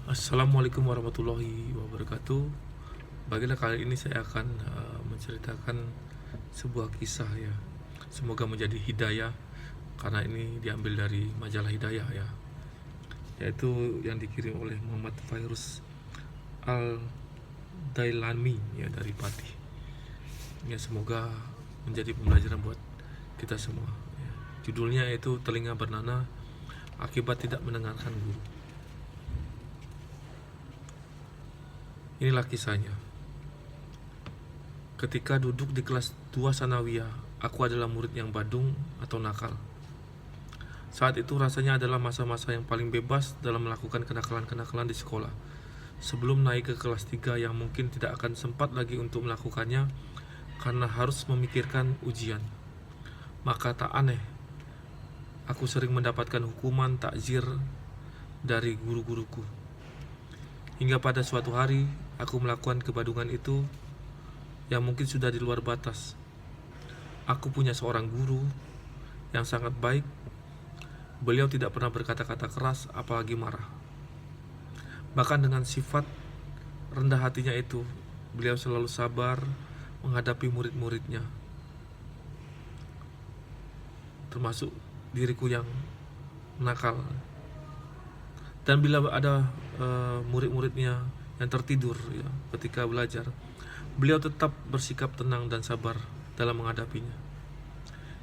Assalamualaikum warahmatullahi wabarakatuh. Baiklah, kali ini saya akan menceritakan sebuah kisah ya. Semoga menjadi hidayah karena ini diambil dari majalah Hidayah ya. Yaitu yang dikirim oleh Muhammad Fairuz Al Dailami ya dari Pati. Ya, semoga menjadi pembelajaran buat kita semua. Ya. Judulnya yaitu Telinga Bernanah Akibat Tidak Mendengarkan Guru. Inilah kisahnya. Ketika duduk di kelas 2 Sanawiyah, aku adalah murid yang badung atau nakal. Saat itu rasanya adalah masa-masa yang paling bebas dalam melakukan kenakalan-kenakalan di sekolah. Sebelum naik ke kelas 3 yang mungkin tidak akan sempat lagi untuk melakukannya karena harus memikirkan ujian. Maka tak aneh, aku sering mendapatkan hukuman takzir dari guru-guruku. Hingga pada suatu hari, aku melakukan kebadungan itu yang mungkin sudah di luar batas. Aku punya seorang guru yang sangat baik. Beliau tidak pernah berkata-kata keras, apalagi marah. Bahkan dengan sifat rendah hatinya itu, beliau selalu sabar menghadapi murid-muridnya, termasuk diriku yang nakal. Dan bila ada murid-muridnya yang tertidur ya, ketika belajar, beliau tetap bersikap tenang dan sabar dalam menghadapinya.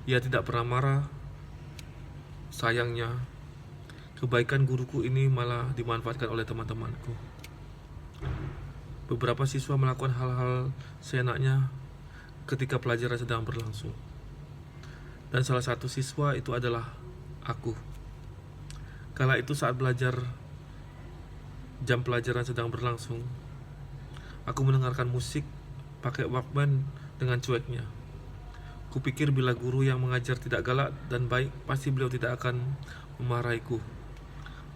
Ia tidak pernah marah. Sayangnya, kebaikan guruku ini malah dimanfaatkan oleh teman-temanku. Beberapa siswa melakukan hal-hal seenaknya ketika pelajaran sedang berlangsung. Dan salah satu siswa itu adalah aku. Kala itu saat belajar, jam pelajaran sedang berlangsung, aku mendengarkan musik pakai Walkman dengan cueknya. Kupikir bila guru yang mengajar tidak galak dan baik, pasti beliau tidak akan memarahiku.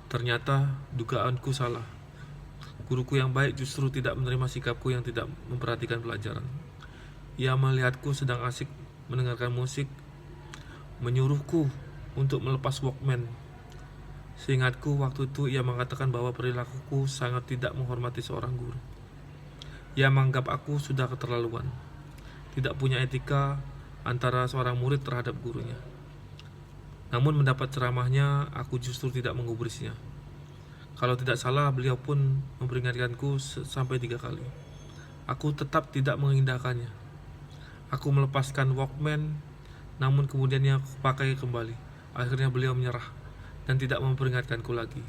Ternyata dugaanku salah. Guruku yang baik justru tidak menerima sikapku yang tidak memperhatikan pelajaran. Ia melihatku sedang asik mendengarkan musik, menyuruhku untuk melepas Walkman. Seingatku waktu itu ia mengatakan bahwa perilakuku sangat tidak menghormati seorang guru. Ia menganggap aku sudah keterlaluan, tidak punya etika antara seorang murid terhadap gurunya. Namun mendapat ceramahnya, aku justru tidak menggubrisnya. Kalau tidak salah, beliau pun memperingatkanku sampai 3 kali. Aku tetap tidak mengindahkannya. Aku melepaskan Walkman, namun kemudiannya aku pakai kembali. Akhirnya beliau menyerah dan tidak memperingatkanku lagi.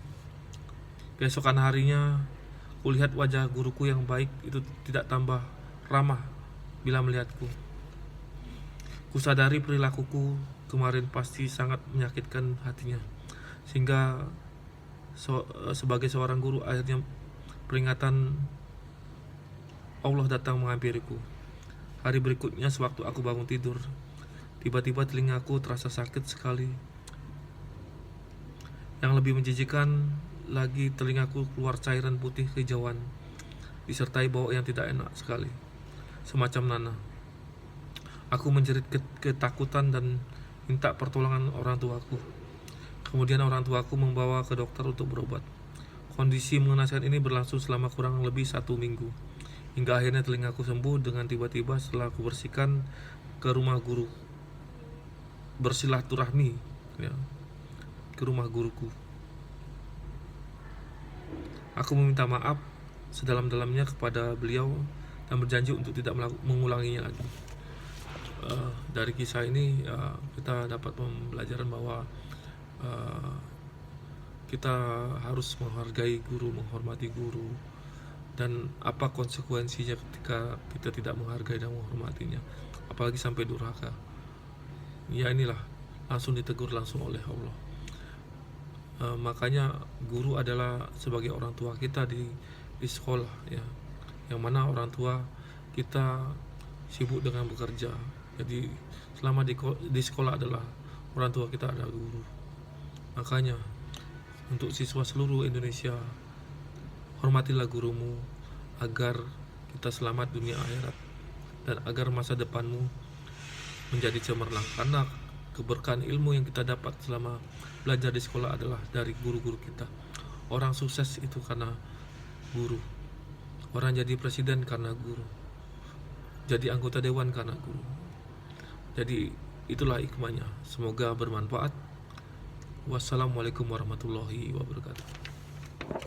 Keesokan harinya, kulihat wajah guruku yang baik itu tidak tambah ramah bila melihatku. Kusadari perilakuku kemarin pasti sangat menyakitkan hatinya, sehingga sebagai seorang guru akhirnya peringatan Allah datang menghampiriku. Hari berikutnya sewaktu aku bangun tidur, tiba-tiba telingaku terasa sakit sekali. Yang lebih menjijikan lagi, telingaku keluar cairan putih kehijauan, disertai bau yang tidak enak sekali, semacam nanah. Aku menjerit ketakutan dan minta pertolongan orang tuaku. Kemudian orang tuaku membawa ke dokter untuk berobat. Kondisi mengenaskan ini berlangsung selama kurang lebih 1 minggu, hingga akhirnya telingaku sembuh dengan tiba-tiba setelah aku bersihkan ke rumah guru, bersilaturahmi ya, ke rumah guruku. Aku meminta maaf sedalam-dalamnya kepada beliau dan berjanji untuk tidak mengulanginya lagi. Dari kisah ini kita dapat pembelajaran bahwa kita harus menghargai guru, menghormati guru, dan apa konsekuensinya ketika kita tidak menghargai dan menghormatinya, apalagi sampai durhaka. Ya, inilah langsung ditegur langsung oleh Allah. Makanya guru adalah sebagai orang tua kita di sekolah ya, yang mana orang tua kita sibuk dengan bekerja. Jadi selama di sekolah adalah orang tua kita adalah guru. Makanya untuk siswa seluruh Indonesia, hormatilah gurumu agar kita selamat dunia akhirat dan agar masa depanmu menjadi cemerlang, karena keberkahan ilmu yang kita dapat selama belajar di sekolah adalah dari guru-guru kita. Orang sukses itu karena guru. Orang jadi presiden karena guru. Jadi anggota dewan karena guru. Jadi itulah hikmahnya. Semoga bermanfaat. Wassalamualaikum warahmatullahi wabarakatuh.